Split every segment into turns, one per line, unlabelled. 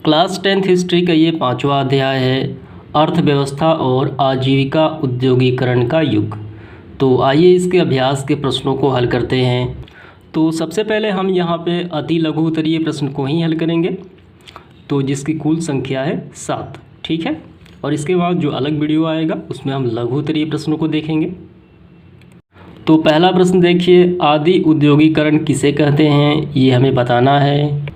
Class 10th history का ये 5वां अध्याय है, अर्थव्यवस्था और आजीविका उद्योगीकरण का युग। तो आइए इसके अभ्यास के प्रश्नों को हल करते हैं। तो सबसे पहले हम यहाँ पे अति लघु उत्तरीय प्रश्न को ही हल करेंगे, तो जिसकी कुल संख्या है 7। ठीक है, और इसके बाद जो अलग वीडियो आएगा उसमें हम लघु उत्तरीय प्रश्नों को देखेंगे। तो पहला प्रश्न देखिए, आदि उद्योगीकरण किसे कहते हैं, ये हमें बताना है।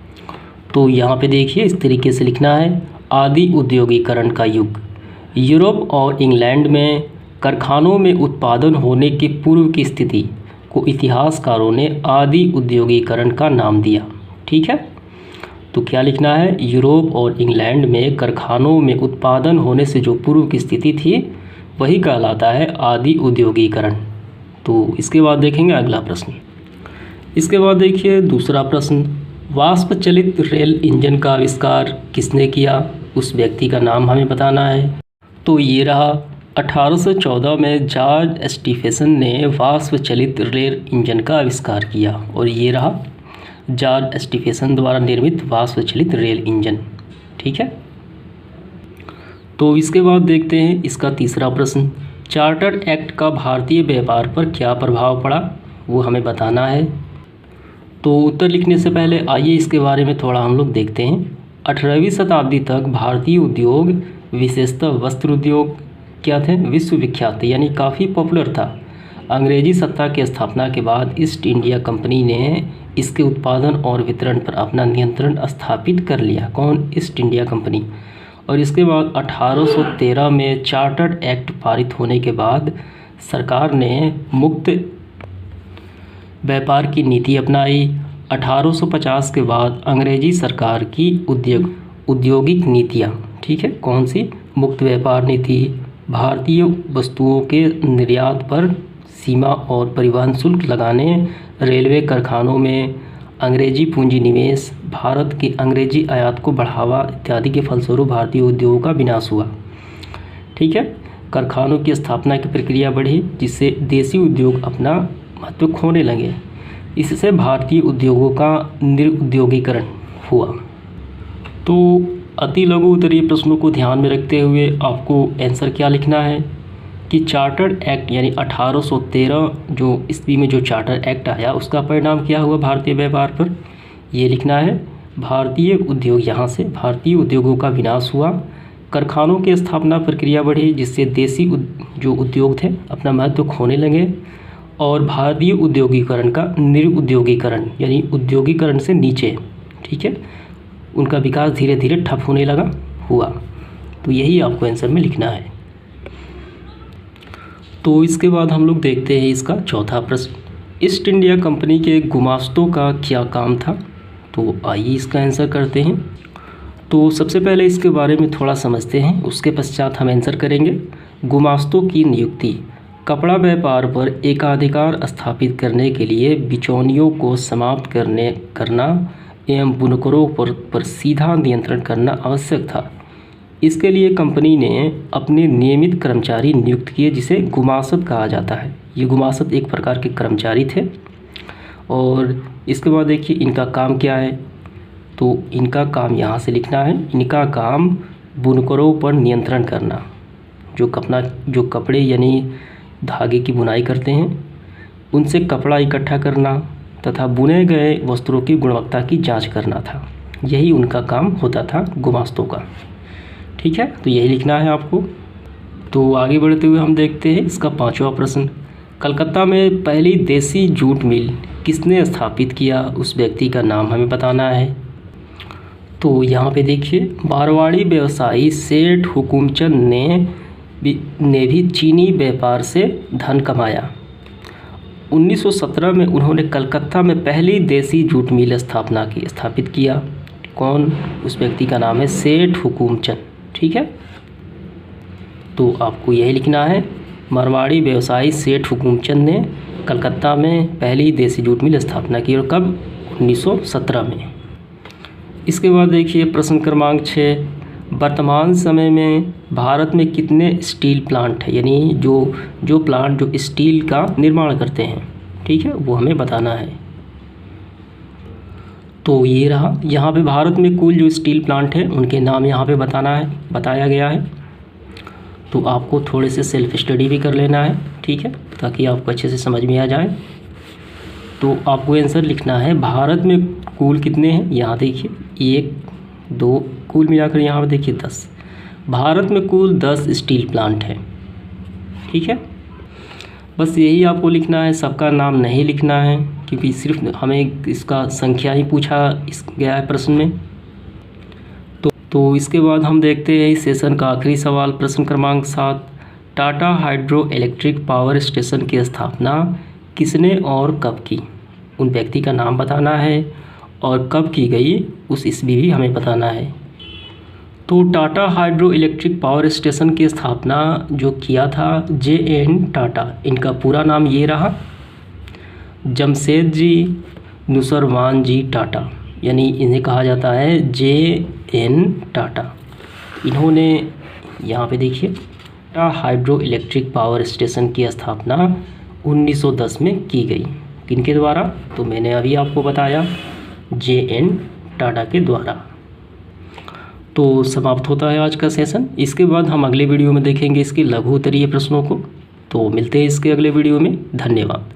तो यहाँ पे देखिए इस तरीके से लिखना है, आदि उद्योगीकरण का युग। यूरोप और इंग्लैंड में कारखानों में उत्पादन होने के पूर्व की स्थिति को इतिहासकारों ने आदि उद्योगीकरण का नाम दिया। ठीक है, तो क्या लिखना है, यूरोप और इंग्लैंड में कारखानों में उत्पादन होने से जो पूर्व की स्थिति थी वही कहलाता है आदि उद्योगीकरण। तो इसके बाद देखेंगे अगला प्रश्न। इसके बाद देखिए दूसरा प्रश्न, वाष्प चलित रेल इंजन का आविष्कार किसने किया, उस व्यक्ति का नाम हमें बताना है। तो ये रहा, 1814 में जॉर्ज स्टीफेसन ने वाष्प चलित रेल इंजन का आविष्कार किया, और ये रहा जॉर्ज स्टीफेसन द्वारा निर्मित वाष्प चलित रेल इंजन। ठीक है, तो इसके बाद देखते हैं इसका तीसरा प्रश्न, चार्टर एक्ट का भारतीय व्यापार पर क्या प्रभाव पड़ा, वो हमें बताना है। तो उत्तर लिखने से पहले आइए इसके बारे में थोड़ा हम लोग देखते हैं। 18वीं शताब्दी तक भारतीय उद्योग, विशेषतः वस्त्र उद्योग क्या थे, विश्वविख्यात थे, यानी काफ़ी पॉपुलर था। अंग्रेजी सत्ता की स्थापना के बाद ईस्ट इंडिया कंपनी ने इसके उत्पादन और वितरण पर अपना नियंत्रण स्थापित कर लिया। कौन, ईस्ट इंडिया कंपनी। और इसके बाद 1813 में चार्टर्ड एक्ट पारित होने के बाद सरकार ने मुक्त व्यापार की नीति अपनाई। 1850 के बाद अंग्रेजी सरकार की औद्योगिक नीतियाँ, ठीक है, कौन सी, मुक्त व्यापार नीति, भारतीय वस्तुओं के निर्यात पर सीमा और परिवहन शुल्क लगाने, रेलवे कारखानों में अंग्रेजी पूंजी निवेश, भारत की अंग्रेजी आयात को बढ़ावा इत्यादि के फलस्वरूप भारतीय उद्योगों का विनाश हुआ। ठीक है, कारखानों की स्थापना की प्रक्रिया बढ़ी, जिससे देसी उद्योग अपना महत्व खोने लगे। इससे भारतीय उद्योगों का निरुद्योगीकरण हुआ। तो अति लघु उत्तरीय प्रश्नों को ध्यान में रखते हुए आपको आंसर क्या लिखना है कि चार्टर्ड एक्ट यानी 1813 जो ईस्वी में जो चार्टर एक्ट आया उसका परिणाम क्या हुआ भारतीय व्यापार पर, ये लिखना है। भारतीय उद्योग, यहाँ से भारतीय उद्योगों का विनाश हुआ, कारखानों की स्थापना प्रक्रिया बढ़ी, जिससे देसी जो उद्योग थे अपना महत्व खोने लगे, और भारतीय उद्योगीकरण का निरुद्योगीकरण यानी उद्योगीकरण से नीचे, ठीक है, उनका विकास धीरे धीरे ठप होने लगा हुआ। तो यही आपको आंसर में लिखना है। तो इसके बाद हम लोग देखते हैं इसका चौथा प्रश्न, ईस्ट इंडिया कंपनी के गुमास्तों का क्या काम था। तो आइए इसका आंसर करते हैं। तो सबसे पहले इसके बारे में थोड़ा समझते हैं, उसके पश्चात हम आंसर करेंगे। गुमास्तों की नियुक्ति, कपड़ा व्यापार पर एकाधिकार स्थापित करने के लिए बिचौलियों को समाप्त करना एवं बुनकरों पर सीधा नियंत्रण करना आवश्यक था। इसके लिए कंपनी ने अपने नियमित कर्मचारी नियुक्त किए, जिसे गुमास्त कहा जाता है। ये गुमास्त एक प्रकार के कर्मचारी थे। और इसके बाद देखिए इनका काम क्या है, तो इनका काम यहाँ से लिखना है, इनका काम बुनकरों पर नियंत्रण करना, जो कपड़े यानी धागे की बुनाई करते हैं उनसे कपड़ा इकट्ठा करना तथा बुने गए वस्त्रों की गुणवत्ता की जांच करना था। यही उनका काम होता था गुमास्तों का। ठीक है, तो यही लिखना है आपको। तो आगे बढ़ते हुए हम देखते हैं इसका पांचवा प्रश्न, कलकत्ता में पहली देसी जूट मिल किसने स्थापित किया, उस व्यक्ति का नाम हमें बताना है। तो यहाँ पे देखिए, मारवाड़ी व्यवसायी सेठ हुकुमचंद ने भी चीनी व्यापार से धन कमाया। 1917 में उन्होंने कलकत्ता में पहली देसी जूट मिल स्थापित किया। कौन, उस व्यक्ति का नाम है सेठ हुकुमचंद। ठीक है, तो आपको यही लिखना है, मारवाड़ी व्यवसायी सेठ हुकुमचंद ने कलकत्ता में पहली देसी जूट मिल स्थापना की, और कब, 1917 में। इसके बाद देखिए प्रश्न क्रमांक 6, वर्तमान समय में भारत में कितने स्टील प्लांट है, यानी जो प्लांट जो स्टील का निर्माण करते हैं, ठीक है, वो हमें बताना है। तो ये रहा, यहाँ पे भारत में कुल जो स्टील प्लांट है उनके नाम यहाँ पे बताया गया है। तो आपको थोड़े से सेल्फ स्टडी भी कर लेना है, ठीक है, ताकि आपको अच्छे से समझ में आ जाए। तो आपको आंसर लिखना है भारत में कुल कितने हैं, यहाँ देखिए 1 2 कुल मिलाकर यहाँ पर देखिए 10। भारत में कुल 10 स्टील प्लांट हैं, ठीक है। बस यही आपको लिखना है, सबका नाम नहीं लिखना है, क्योंकि सिर्फ हमें इसका संख्या ही पूछा गया है प्रश्न में। तो इसके बाद हम देखते हैं इस सेशन का आखिरी सवाल, प्रश्न क्रमांक 7। Tata hydro electric power station की स्थापना किसने और कब की? उन व्यक्ति का नाम बताना है और कब की गई उस ईस्वी भी हमें बताना है। तो Tata hydro electric power station की स्थापना जो किया था JN टाटा, इनका पूरा नाम ये रहा, जमशेदजी नुसरवान जी टाटा, यानी इन्हें कहा जाता है JN टाटा। इन्होंने यहाँ पे देखिए Tata hydro electric power station की स्थापना 1910 में की गई। किनके द्वारा? तो मैंने अभी आपको बताया, JN टाटा के द्वारा। तो समाप्त होता है आज का सेशन। इसके बाद हम अगले वीडियो में देखेंगे इसके लघु उत्तरीय प्रश्नों को। तो मिलते हैं इसके अगले वीडियो में। धन्यवाद।